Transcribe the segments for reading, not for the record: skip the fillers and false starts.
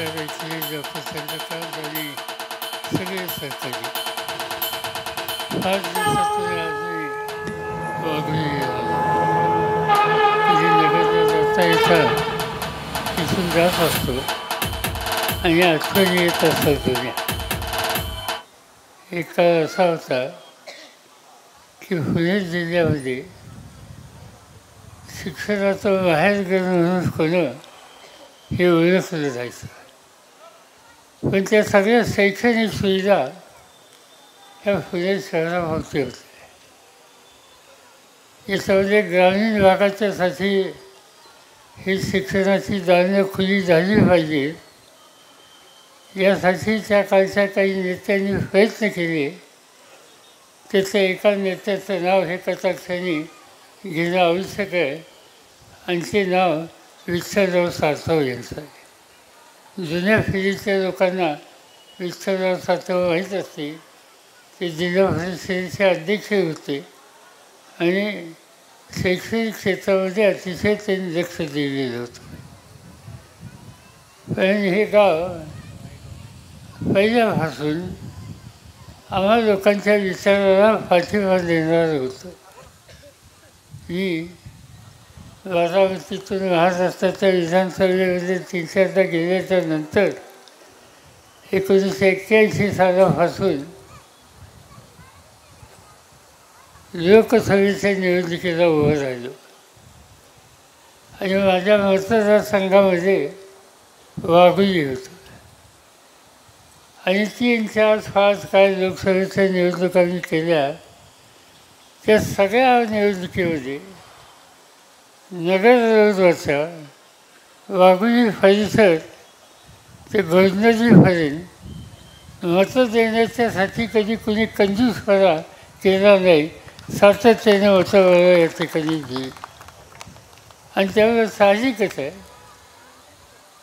तर इथले लोकसंघकात आणि सगळे सहकारी फार दिवसातून आजही वागणी कधी नगरला जाता येतं तिथून जात असतो आणि आठवणी येत असतात जुन्या. एक काळ असा होता की पुणे जिल्ह्यामध्ये शिक्षणाचं बाहेरघर म्हणून होणं हे ओळखलं जायचं. पण त्या सगळ्या शैक्षणिक सुविधा ह्या पुणे शहराभोवती होत्या. याच्यामध्ये ग्रामीण भागाच्यासाठी ही शिक्षणाची दालनं खुली झाली पाहिजे यासाठी त्या काळच्या काही नेत्यांनी प्रयत्न केले. त्याचं एका नेत्याचं नाव हे कटाक्षाने घेणं आवश्यक आहे आणि ते नाव विठ्ठलराव सातव यांचं आहे. जुन्या पिढीच्या लोकांना विठ्ठलराव सातव माहीत असते. ते जिल्हा परिषदेचे अध्यक्ष होते आणि शैक्षणिक क्षेत्रामध्ये अतिशय त्यांनी लक्ष दिलेलं होतं. पण हे गाव पहिल्यापासून आम्हा लोकांच्या विचाराला पाठिंबा देणारं होतं. मी बारामतीतून महाराष्ट्राच्या विधानसभेमध्ये 3-4दा गेल्याच्या नंतर 1981 सालापासून लोकसभेच्या निवडणुकीला उभं राहिलो आणि माझ्या मतदारसंघामध्ये वाघोली होतं आणि 3-4-5 काय लोकसभेच्या निवडणुका मी केल्या. त्या सगळ्या निवडणुकीमध्ये नगररोडवरच्या वाघोली परिसर ते घोडनजीपर्यंत मतं देण्याच्यासाठी कधी कुणी कंजूसपणा केला नाही. सातत्याने मतं या ठिकाणी दिली आणि त्यामुळे साहजिकच आहे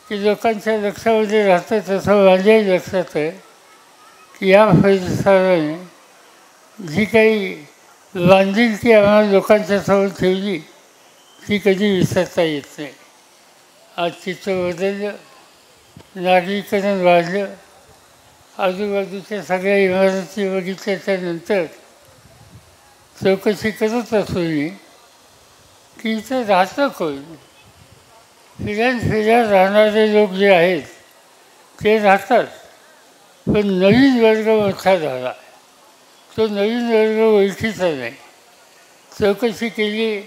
की लोकांच्या लक्षामध्ये राहतं. तसं माझ्याही लक्षात आहे की या परिसराने जी काही बांधिलकी आम्हाला लोकांच्यासमोर ठेवली ती कधी विसरता येत नाही. आज चित्र बदललं, नागरीकरण वाढलं, आजूबाजूच्या सगळ्या इमारती बघितल्याच्यानंतर चौकशी करत असू मी की इथं राहतं कोण. फिर्याद राहणारे लोक जे आहेत ते राहतात, पण नवीन वर्ग मोठा झाला. तो नवीन वर्ग ओळखीचा नाही. चौकशी केली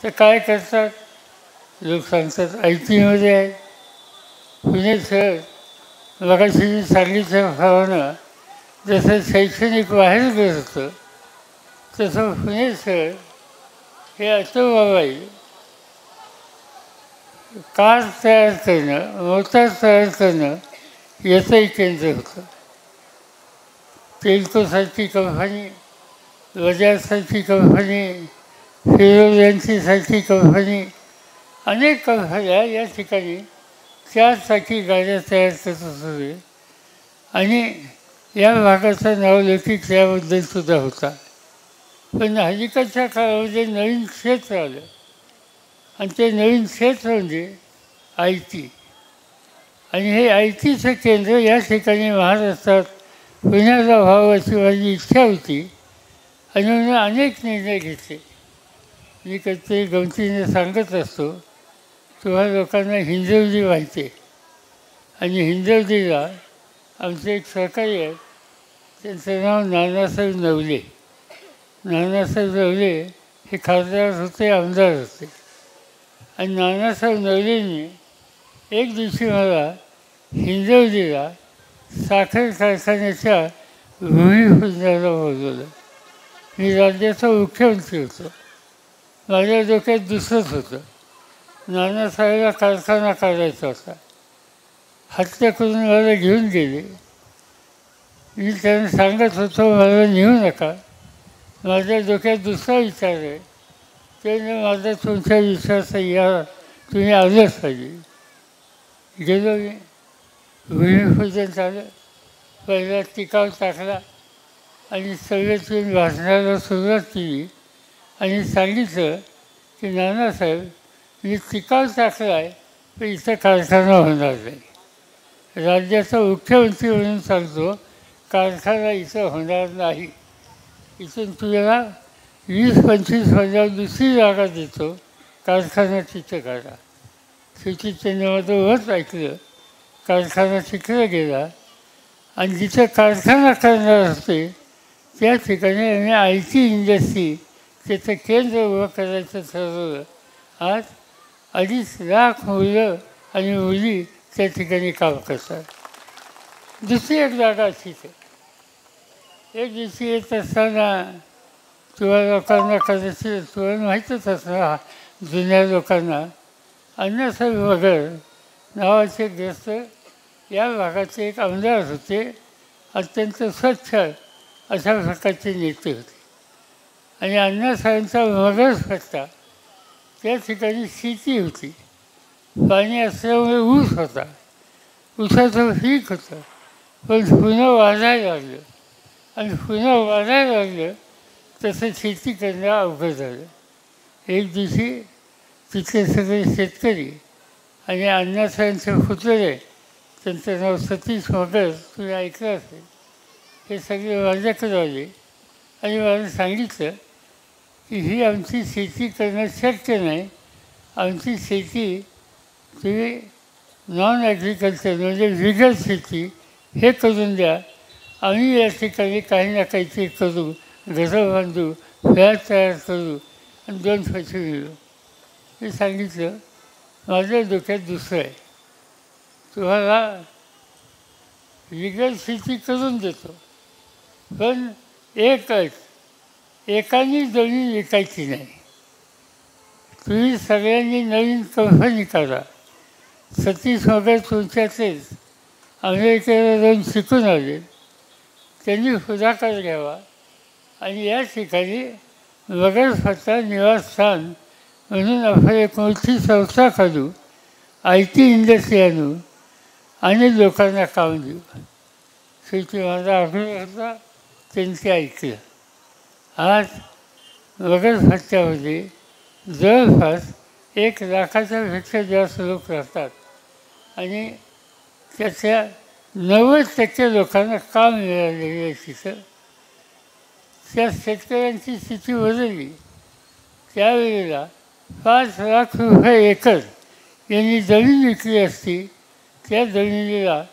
तर काय करतात लोक सांगतात आय टीमध्ये आहे. पुणे शहर मगाशी मी सांगितल्याप्रमाणे जसं शैक्षणिक बाहेर गेलं होतं तसं पुणे शहर हे ऑटोमोबाईल कार तयार करणं, मोटार तयार करणं याचंही केंद्र होतं. टेल्कोसारखी कंपनी, बजाजसारखी कंपनी, हिरो यांचीसारखी कंपनी, अनेक कंपन्या या ठिकाणी 4 चाकी गाड्या तयार करत होते आणि या भागाचा नावलौकिक त्याबद्दलसुद्धा होता. पण हल्लीकडच्या काळामध्ये नवीन क्षेत्र आलं आणि ते नवीन क्षेत्र म्हणजे आय टी. आणि हे आय टीचं केंद्र या ठिकाणी महाराष्ट्रात पुण्याला व्हावं अशी माझी इच्छा होती आणि म्हणून अनेक निर्णय घेतले. मी कधीतरी गमतीने सांगत असतो, तुम्हाला लोकांना हिंजवडी माहिती आहे आणि हिंजवडीला आमचे एक सहकारी आहेत, त्यांचं नाव नानासाहेब नवले. नानासाहेब नवले हे खासदार होते, आमदार होते आणि नानासाहेब नवलेंनी एक दिवशी मला हिंजवडीला साखर कारखान्याच्या भूमिपूजनाला बोलवलं. मी राज्याचा मुख्यमंत्री होतो. माझ्या डोक्यात दुसरंच होतं. नानासाहेबला कारखाना काढायचा होता. हत्या करून मला घेऊन गेले. मी त्यांना सांगत होतो मला नेऊ नका, माझ्या डोक्यात दुसरा विचार आहे. त्याने माझा तुमच्या विश्वास या तुम्ही आलंच पाहिजे. गेलो मी, भूमिपूजन झालं. पहिला टिकाव टाकला आणि सगळ्यातून भाषणाला सुरुवात केली आणि सांगितलं की नानासाहेब मी टिकाव टाकला आहे पण इथं कारखाना होणार नाही. राज्याचा मुख्यमंत्री म्हणून सांगतो कारखाना इथं होणार नाही, इथून तुला 20-25 वर्षात दुसरी जागा देतो, कारखाना तिथं करा. शेवटी त्यांनी माझं मत ऐकलं, कारखाना तिकडे गेला आणि जिथं कारखाना करणार असते त्या ठिकाणी आम्ही IT इंडस्ट्री त्याचं केंद्र उभं करायचं ठरवलं. आज 2.5 लाख मुलं आणि मुली त्या ठिकाणी काम करतात. दुसरी एक जागा अशीच आहे. एक दिवशी येत असताना तुम्हाला लोकांना कदाचित तुम्हाला माहीतच असणार, जुन्या लोकांना, अण्णासाहेब मगर नावाचे ग्रस्त या भागाचे एक आमदार होते. अत्यंत स्वच्छ अशा प्रकारचे नेते होते. आणि अण्णासाहेबांचा मगरच पट्टा त्या ठिकाणी शेती होती, पाणी असल्यामुळे ऊस होता, ऊसाचं पीक होतं. पण पुन्हा वाढायला लागलं आणि पुन्हा वाढायला लागलं तसं शेती करणं अवघड झालं. एक दिवशी तिथले सगळे शेतकरी आणि अण्णासाहेबांचे पुतळे, त्यांचं नाव सतीश मगर, तुम्ही ऐकलं असेल, हे सगळे माझ्याकडे आले आणि मला सांगितलं की ही आमची शेती करणं शक्य नाही, आमची शेती तुम्ही नॉन ॲग्रिकल्चर म्हणजे बिगर शेती हे करून द्या, आम्ही या ठिकाणी काही ना काहीतरी करू, घरं बांधू, फ्लॅट तयार करू आणि 2 पैसे मिळू. मी सांगितलं माझ्या डोक्यात दुसरं आहे, तुम्हाला बिगर शेती करून देतो, पण एकाने जमीन विकायची नाही. तुम्ही सगळ्यांनी नवीन कंपनी करा. सतीश मगर तुमच्यातलेच अमेरिकेला जाऊन शिकून आले, त्यांनी पुढाकार घ्यावा आणि या ठिकाणी मगर स्वतः निवासस्थान म्हणून आपण एक मोठी संस्था काढू, IT इंडस्ट्री आणू आणि लोकांना काम देऊ. शेवटी माझा आग्रह होता, त्यांचे ऐकलं. आज मगर पट्ट्यामध्ये जवळपास 1 लाखाच्या पेक्षा जास्त लोक राहतात आणि त्याच्या 90% लोकांना काम मिळालेलं आहे. तिथं त्या शेतकऱ्यांची स्थिती बदलली. त्यावेळेला 5 लाख रुपये एकर यांनी जमीन विकली असती, त्या जमिनीला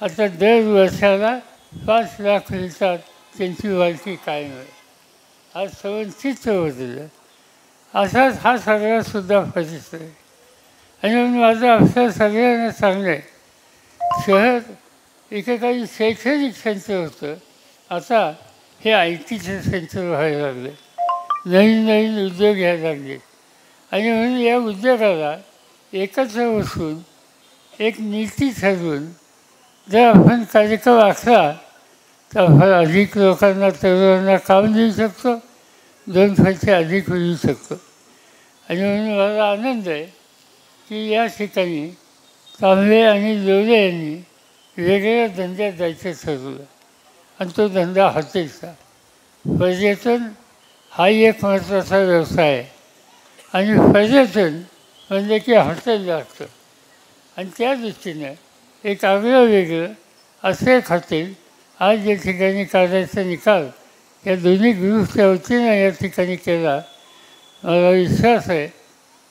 आता दर वर्षाला 5 लाख मिळतात, त्यांची मालकी कायम आहे. आज सगळं चित्र बदललं. असाच हा सगळासुद्धा परिसर आहे. आणि म्हणून माझं आपल्या सगळ्यांना सांगणं आहे, शहर एकेकाळी शैक्षणिक सेंटर होतं, आता हे ITचं सेंटर व्हायला लागलं, नवीन नवीन उद्योग यायला लागले. आणि म्हणून या उद्योगाला एकत्र बसून एक नीती ठरवून जर आपण कार्यक्रम आखला तर आपण अधिक लोकांना, तरुणांना काम देऊ शकतो, 2 पैसे अधिक मिळू शकतो. आणि म्हणून मला आनंद आहे की या ठिकाणी कांबळे आणि लोले यांनी वेगवेगळ्या धंद्यात जायचं ठरवलं आणि तो धंदा हॉटेलचा. पर्यटन हा एक महत्त्वाचा व्यवसाय आहे आणि पर्यटन म्हणजे की हॉटेल लागतं. आणि त्या दृष्टीनं एक आगळं वेगळं असं एक हॉटेल आज या ठिकाणी काढायचा निकाल या दोन्ही ग्रुपच्या वतीनं या ठिकाणी केला. मला विश्वास आहे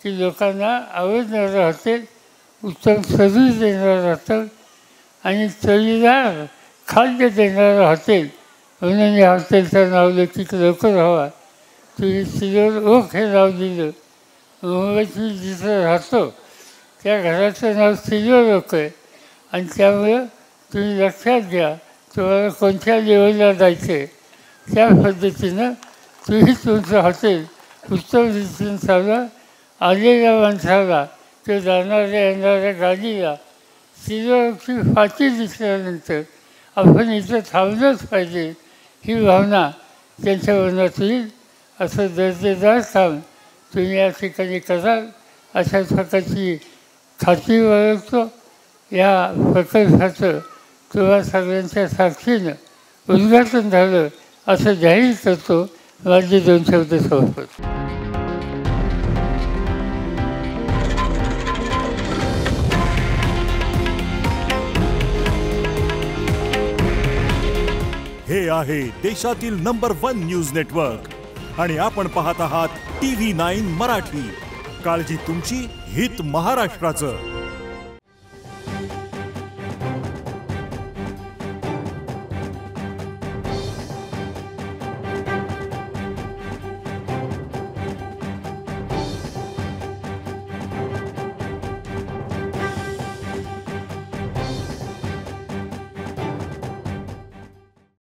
की लोकांना आवडणारं हॉटेल, उत्तम सर्व्हिस देणारं हॉटेल आणि चवीदार खाद्य देणारं हॉटेल म्हणून या हॉटेलचं नाव लौकिक लवकर व्हावा. तुम्ही सिल्वर ओक हे नाव दिलं. मुंबईत मी जिथं राहतो त्या घराचं नाव सिल्वर ओक आहे आणि त्यामुळं तुम्ही लक्षात घ्या तुम्हाला कोणत्या लेवलला जायचं आहे, त्या पद्धतीनं तुम्ही तुमचं हॉटेल उत्तम रीतीनं चालवा. आलेल्या माणसाला किंवा जाणाऱ्या येणाऱ्या गाडीला सिल्वरची फाटी दिसल्यानंतर आपण इथं थांबलंच पाहिजे ही भावना त्यांच्या मनात येईल. असं दर्जेदार काम तुम्ही या ठिकाणी कराल अशा प्रकारची खात्री बाळगतो. या प्रकल्पाचं तुम्हा सगळ्यांच्या साक्षीनं उद्घाटन झालं असं जाहीर करतो. माझे 2 शब्द संपत. हे आहे देशातील नंबर 1 न्यूज नेटवर्क आणि आपण पाहत आहात TV9 मराठी. काळजी तुमची, हित महाराष्ट्राचं.